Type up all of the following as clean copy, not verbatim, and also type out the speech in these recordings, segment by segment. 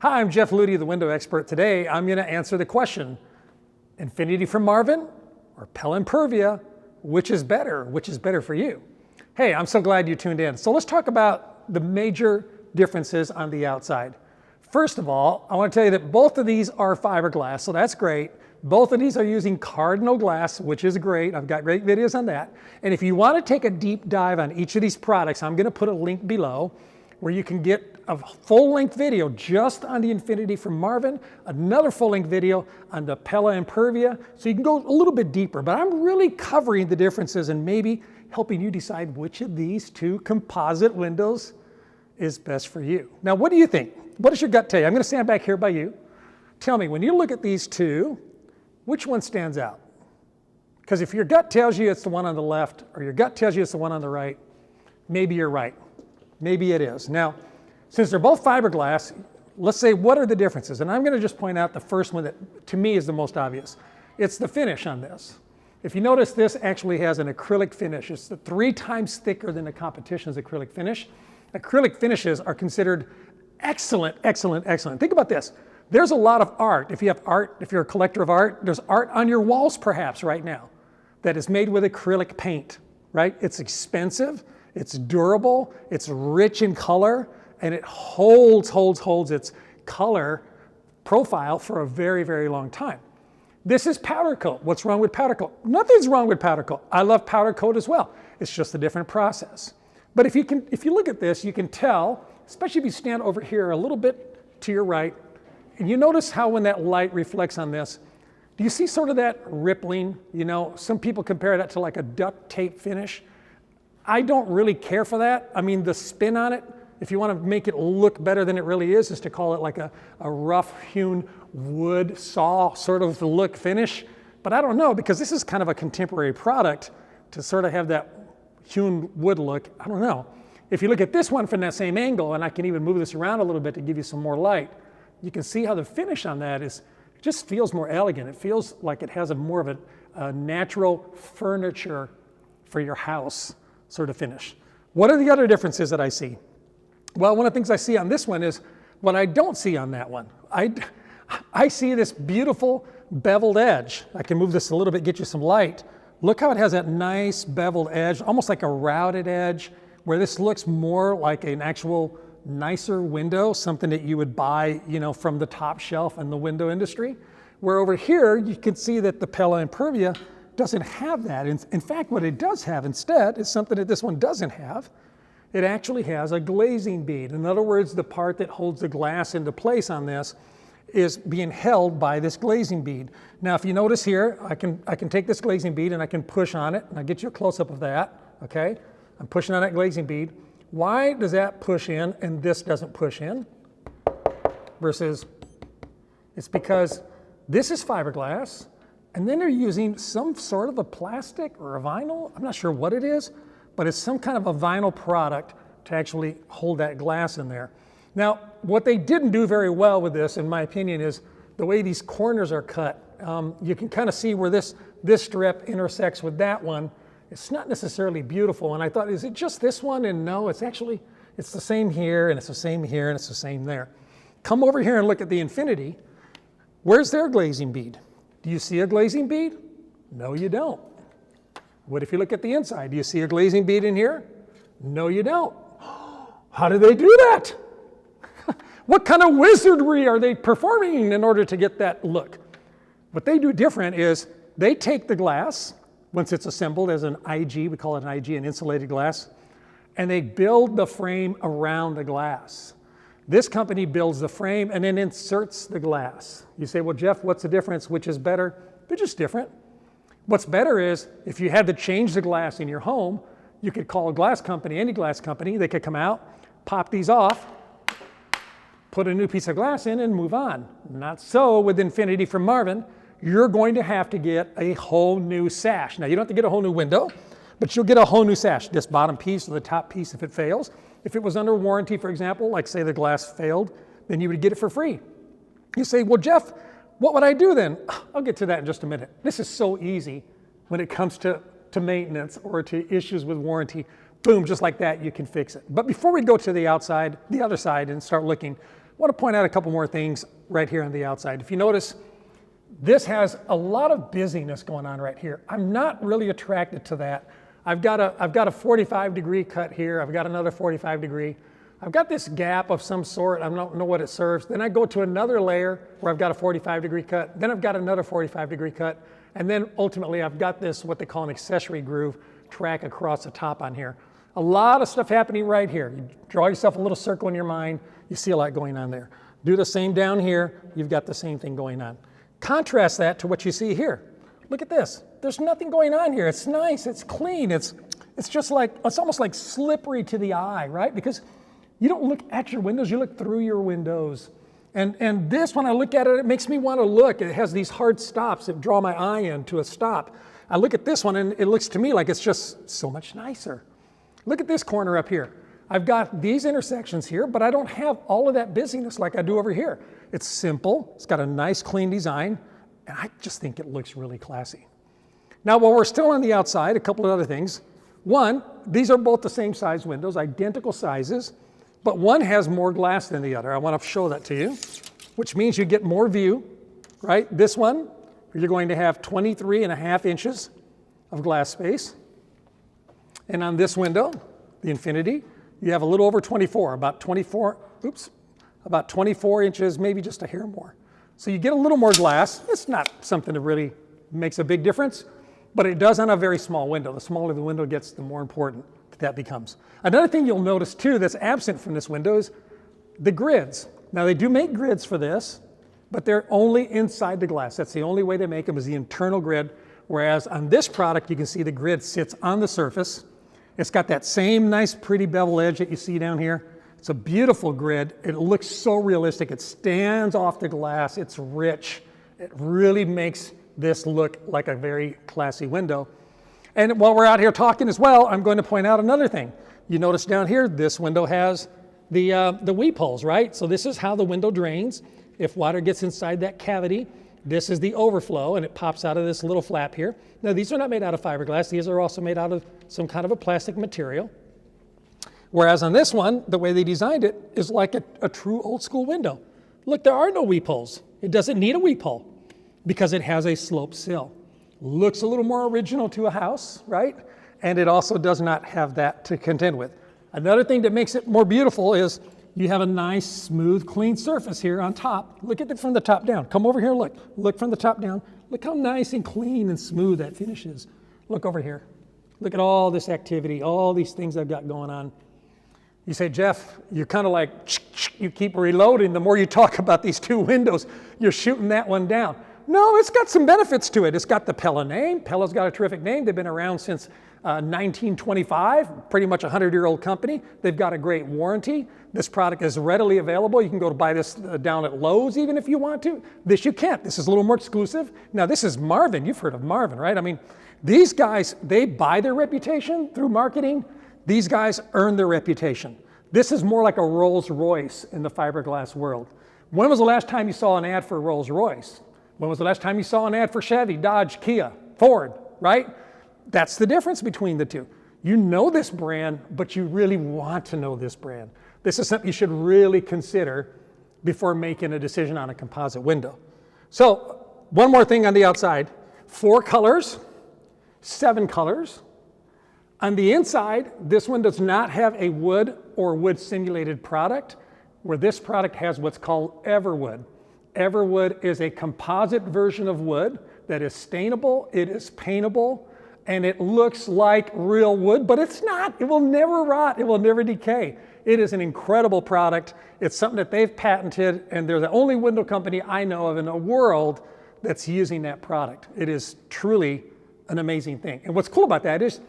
Hi, I'm Jeff Ludy, the window expert. Today, I'm going to answer the question, Infinity from Marvin or Pella Impervia, which is better? Which is better for you? Hey, I'm so glad you tuned in. So let's talk about the major differences on the outside. First of all, I want to tell you that both of these are fiberglass, so that's great. Both of these are using cardinal glass, which is great. I've got great videos on that. And if you want to take a deep dive on each of these products, I'm going to put a link below where you can get a full-length video just on the Infinity from Marvin, another full-length video on the Pella Impervia, so you can go a little bit deeper. But I'm really covering the differences and maybe helping you decide which of these two composite windows is best for you. Now, what do you think? What does your gut tell you? I'm going to stand back here by you. Tell me, when you look at these two, which one stands out? Because if your gut tells you it's the one on the left or your gut tells you it's the one on the right, maybe you're right. Maybe it is. Now, since they're both fiberglass, let's say what are the differences? And I'm going to just point out the first one that to me is the most obvious. It's the finish on this. If you notice, this actually has an acrylic finish. It's 3 times thicker than the competition's acrylic finish. Acrylic finishes are considered excellent, excellent, excellent. Think about this. There's a lot of art. If you have art, if you're a collector of art, there's art on your walls perhaps right now that is made with acrylic paint, right? It's expensive, it's durable, it's rich in color, and it holds its color profile for a very, very long time. This is powder coat. What's wrong with powder coat? Nothing's wrong with powder coat. I love powder coat as well. It's just a different process. But if you look at this, you can tell, especially if you stand over here a little bit to your right, and you notice how when that light reflects on this, do you see sort of that rippling? You know, some people compare that to like a duct tape finish. I don't really care for that. I mean, the spin on it, if you want to make it look better than it really is to call it like a rough hewn wood saw sort of look finish. But I don't know, because this is kind of a contemporary product to sort of have that hewn wood look. I don't know. If you look at this one from that same angle, and I can even move this around a little bit to give you some more light, you can see how the finish on that is, it just feels more elegant. It feels like it has more of a natural furniture for your house sort of finish. What are the other differences that I see? Well, one of the things I see on this one is what I don't see on that one. I see this beautiful beveled edge. I can move this a little bit, get you some light. Look how it has that nice beveled edge, almost like a routed edge, where this looks more like an actual nicer window, something that you would buy, you know, from the top shelf in the window industry. Where over here, you can see that the Pella Impervia doesn't have that. In fact, what it does have instead is something that this one doesn't have. It actually has a glazing bead. In other words, the part that holds the glass into place on this is being held by this glazing bead. Now, if you notice here, I can take this glazing bead and I can push on it, and I'll get you a close-up of that, okay? I'm pushing on that glazing bead. Why does that push in and this doesn't push in? Versus, it's because this is fiberglass, and then they're using some sort of a plastic or a vinyl. I'm not sure what it is, but it's some kind of a vinyl product to actually hold that glass in there. Now, what they didn't do very well with this, in my opinion, is the way these corners are cut. You can kind of see where this strip intersects with that one. It's not necessarily beautiful, and I thought, is it just this one? And no, it's the same here, and it's the same here, and it's the same there. Come over here and look at the Infinity. Where's their glazing bead? Do you see a glazing bead? No, you don't. What if you look at the inside? Do you see a glazing bead in here? No, you don't. How do they do that? What kind of wizardry are they performing in order to get that look? What they do different is they take the glass, once it's assembled as an IG, we call it an IG, an insulated glass, and they build the frame around the glass. This company builds the frame and then inserts the glass. You say, well, Jeff, what's the difference? Which is better? They're just different. What's better is if you had to change the glass in your home, you could call a glass company, any glass company. They could come out, pop these off, put a new piece of glass in and move on. Not so with Infinity from Marvin. You're going to have to get a whole new sash. Now, you don't have to get a whole new window, but you'll get a whole new sash. This bottom piece or the top piece if it fails. If it was under warranty, for example, like say the glass failed, then you would get it for free. You say, well, Jeff, what would I do then? I'll get to that in just a minute. This is so easy when it comes to maintenance or to issues with warranty. Boom, just like that, you can fix it. But before we go to the outside, the other side, and start looking, want to point out a couple more things right here on the outside. If you notice, this has a lot of busyness going on right here. I'm not really attracted to that. I've got a 45-degree cut here. I've got another 45-degree. I've got this gap of some sort. I don't know what it serves. Then I go to another layer where I've got a 45-degree cut. Then I've got another 45-degree cut. And then ultimately I've got this, what they call an accessory groove track across the top on here. A lot of stuff happening right here. You draw yourself a little circle in your mind. You see a lot going on there. Do the same down here. You've got the same thing going on. Contrast that to what you see here. Look at this. There's nothing going on here. It's nice. It's clean. It's just like, it's almost like slippery to the eye, right? Because you don't look at your windows, you look through your windows. And this, when I look at it, it makes me want to look. It has these hard stops that draw my eye into a stop. I look at this one and it looks to me like it's just so much nicer. Look at this corner up here. I've got these intersections here, but I don't have all of that busyness like I do over here. It's simple. It's got a nice, clean design. And I just think it looks really classy. Now, while we're still on the outside, a couple of other things. One, these are both the same size windows, identical sizes, but one has more glass than the other. I want to show that to you, which means you get more view, right? This one, you're going to have 23.5 inches of glass space. And on this window, the Infinity, you have a little over 24, about 24 inches, maybe just a hair more. So you get a little more glass. It's not something that really makes a big difference, but it does on a very small window. The smaller the window gets, the more important that becomes. Another thing you'll notice too that's absent from this window is the grids. Now they do make grids for this, but they're only inside the glass. That's the only way they make them is the internal grid, whereas on this product you can see the grid sits on the surface. It's got that same nice pretty bevel edge that you see down here. It's a beautiful grid. It looks so realistic. It stands off the glass. It's rich. It really makes this look like a very classy window. And while we're out here talking as well, I'm going to point out another thing. You notice down here, this window has the weep holes, right? So this is how the window drains. If water gets inside that cavity, this is the overflow and it pops out of this little flap here. Now these are not made out of fiberglass. These are also made out of some kind of a plastic material. Whereas on this one, the way they designed it is like a true old school window. Look, there are no weep holes. It doesn't need a weep hole because it has a sloped sill. Looks a little more original to a house, right? And it also does not have that to contend with. Another thing that makes it more beautiful is you have a nice, smooth, clean surface here on top. Look at it from the top down. Come over here, look. Look from the top down. Look how nice and clean and smooth that finish is. Look over here. Look at all this activity, all these things I've got going on. You say, Jeff, you're kind of like, you keep reloading. The more you talk about these two windows, you're shooting that one down. No, it's got some benefits to it. It's got the Pella name. Pella's got a terrific name. They've been around since 1925, pretty much a 100-year-old company. They've got a great warranty. This product is readily available. You can go to buy this down at Lowe's even if you want to. This you can't. This is a little more exclusive. Now this is Marvin. You've heard of Marvin, right? I mean, these guys, they buy their reputation through marketing. These guys earn their reputation. This is more like a Rolls Royce in the fiberglass world. When was the last time you saw an ad for Rolls Royce? When was the last time you saw an ad for Chevy, Dodge, Kia, Ford, right? That's the difference between the two. You know this brand, but you really want to know this brand. This is something you should really consider before making a decision on a composite window. So one more thing on the outside, 4 colors, 7 colors. On the inside, this one does not have a wood or wood simulated product, where this product has what's called Everwood. Everwood is a composite version of wood that is stainable, it is paintable, and it looks like real wood, but it's not. It will never rot, it will never decay. It is an incredible product. It's something that they've patented, and they're the only window company I know of in the world that's using that product. It is truly an amazing thing. And what's cool about that is,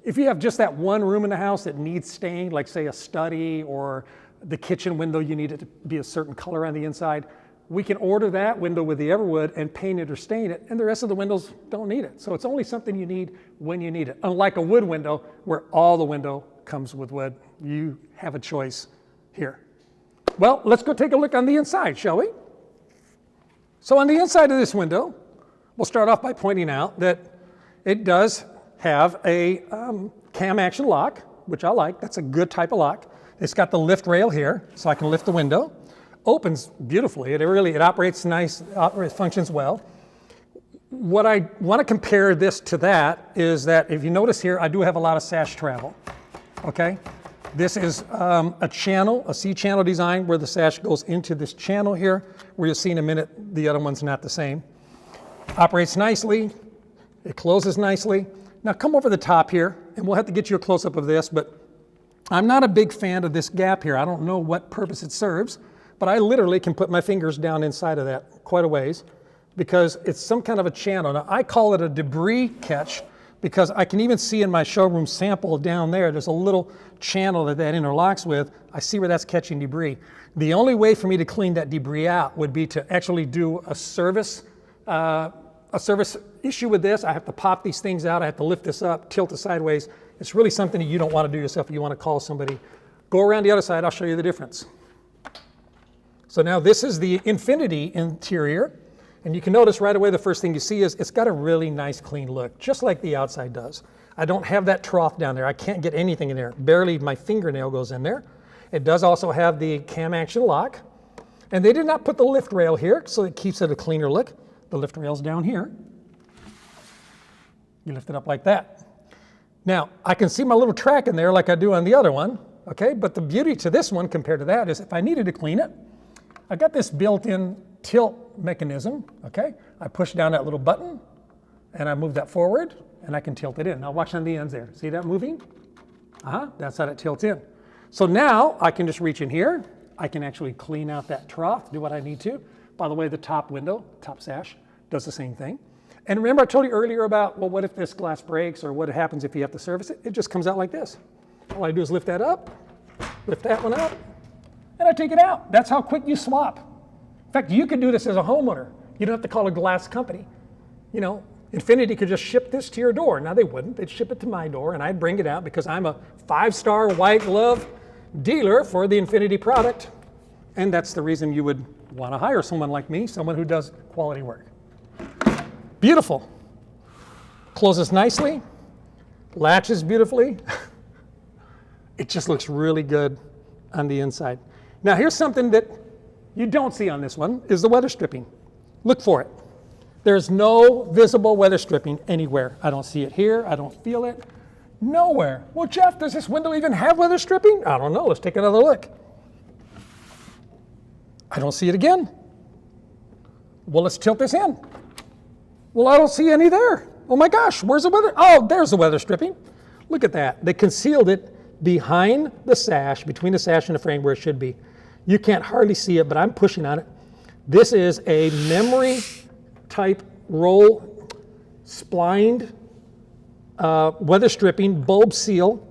if you have just that one room in the house that needs staying, like say a study or the kitchen window, you need it to be a certain color on the inside, we can order that window with the Everwood and paint it or stain it, and the rest of the windows don't need it. So it's only something you need when you need it. Unlike a wood window, where all the window comes with wood, you have a choice here. Well, let's go take a look on the inside, shall we? So on the inside of this window, we'll start off by pointing out that it does have a cam action lock, which I like. That's a good type of lock. It's got the lift rail here, so I can lift the window. opens beautifully. It operates nice, functions well. What I want to compare this to that is that if you notice here, I do have a lot of sash travel, okay? This is a channel, a C-channel design where the sash goes into this channel here, where you'll see in a minute the other one's not the same. Operates nicely, it closes nicely. Now come over the top here, and we'll have to get you a close-up of this, but I'm not a big fan of this gap here. I don't know what purpose it serves, but I literally can put my fingers down inside of that quite a ways because it's some kind of a channel. Now I call it a debris catch because I can even see in my showroom sample down there's a little channel that interlocks with. I see where that's catching debris. The only way for me to clean that debris out would be to actually do a service issue with this. I have to pop these things out. I have to lift this up, tilt it sideways. It's really something that you don't want to do yourself. You want to call somebody. Go around the other side. I'll show you the difference. So now this is the Infinity interior. And you can notice right away the first thing you see is it's got a really nice clean look, just like the outside does. I don't have that trough down there. I can't get anything in there. Barely my fingernail goes in there. It does also have the cam action lock. And they did not put the lift rail here, so it keeps it a cleaner look. The lift rail's down here. You lift it up like that. Now, I can see my little track in there like I do on the other one, okay? But the beauty to this one compared to that is if I needed to clean it, I got this built-in tilt mechanism, okay? I push down that little button and I move that forward and I can tilt it in. Now watch on the ends there. See that moving? That's how it tilts in. So now I can just reach in here. I can actually clean out that trough, do what I need to. By the way, the top window, top sash, does the same thing. And remember I told you earlier about, well, what if this glass breaks or what happens if you have to service it? It just comes out like this. All I do is lift that up, lift that one up, and I take it out. That's how quick you swap. In fact, you could do this as a homeowner. You don't have to call a glass company. You know, Infinity could just ship this to your door. Now they wouldn't. They'd ship it to my door and I'd bring it out because I'm a 5-star white glove dealer for the Infinity product. And that's the reason you would want to hire someone like me, someone who does quality work. Beautiful. Closes nicely, latches beautifully. It just looks really good on the inside. Now here's something that you don't see on this one is the weather stripping. Look for it. There's no visible weather stripping anywhere. I don't see it here. I don't feel it. Nowhere. Well, Jeff, does this window even have weather stripping? I don't know. Let's take another look. I don't see it again. Well, let's tilt this in. Well, I don't see any there. Oh my gosh, where's the weather? Oh, there's the weather stripping. Look at that. They concealed it behind the sash, between the sash and the frame where it should be. You can't hardly see it, but I'm pushing on it. This is a memory type roll splined weather stripping bulb seal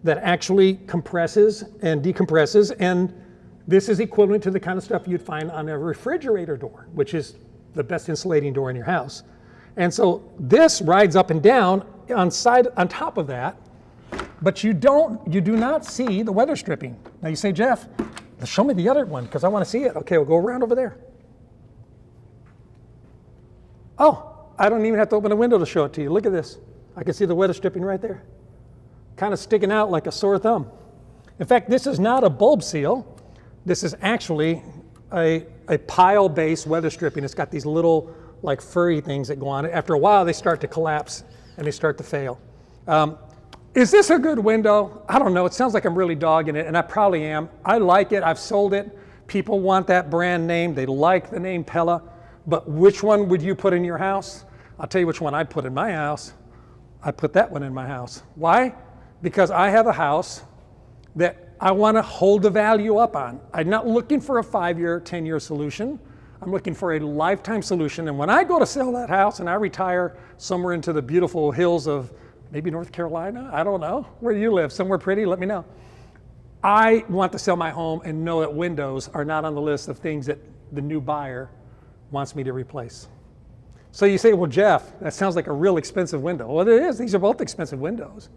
that actually compresses and decompresses, and this is equivalent to the kind of stuff you'd find on a refrigerator door, which is the best insulating door in your house. And so this rides up and down on top of that, but you do not see the weather stripping. Now you say, Jeff, show me the other one because I want to see it. Okay, we'll go around over there. Oh, I don't even have to open a window to show it to you. Look at this. I can see the weather stripping right there. Kind of sticking out like a sore thumb. In fact, this is not a bulb seal. This is actually a pile-based weather stripping. It's got these little like furry things that go on it. After a while, they start to collapse and they start to fail. Is this a good window? I don't know. It sounds like I'm really dogging it, and I probably am. I like it. I've sold it. People want that brand name. They like the name Pella. But which one would you put in your house? I'll tell you which one I'd put in my house. I put that one in my house. Why? Because I have a house that I want to hold the value up on. I'm not looking for a 5-year, 10-year solution. I'm looking for a lifetime solution. And when I go to sell that house and I retire somewhere into the beautiful hills of maybe North Carolina, I don't know, where do you live? Somewhere pretty, let me know. I want to sell my home and know that windows are not on the list of things that the new buyer wants me to replace. So you say, well, Jeff, that sounds like a real expensive window. Well, it is. These are both expensive windows.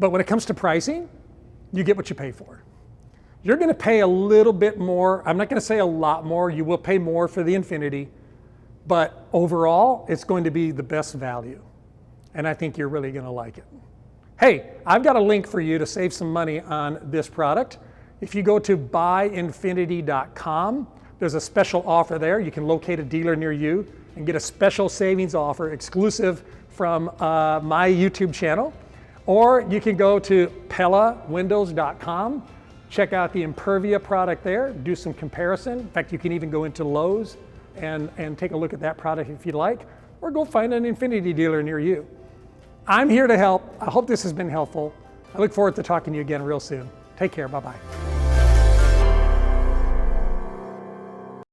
But when it comes to pricing, you get what you pay for. You're going to pay a little bit more. I'm not going to say a lot more. You will pay more for the Infinity. But overall, it's going to be the best value. And I think you're really going to like it. Hey, I've got a link for you to save some money on this product. If you go to buyinfinity.com, there's a special offer there. You can locate a dealer near you and get a special savings offer exclusive from my YouTube channel. Or you can go to PellaWindows.com, check out the Impervia product there, do some comparison. In fact, you can even go into Lowe's and take a look at that product if you'd like, or go find an Infinity dealer near you. I'm here to help. I hope this has been helpful. I look forward to talking to you again real soon. Take care, bye-bye.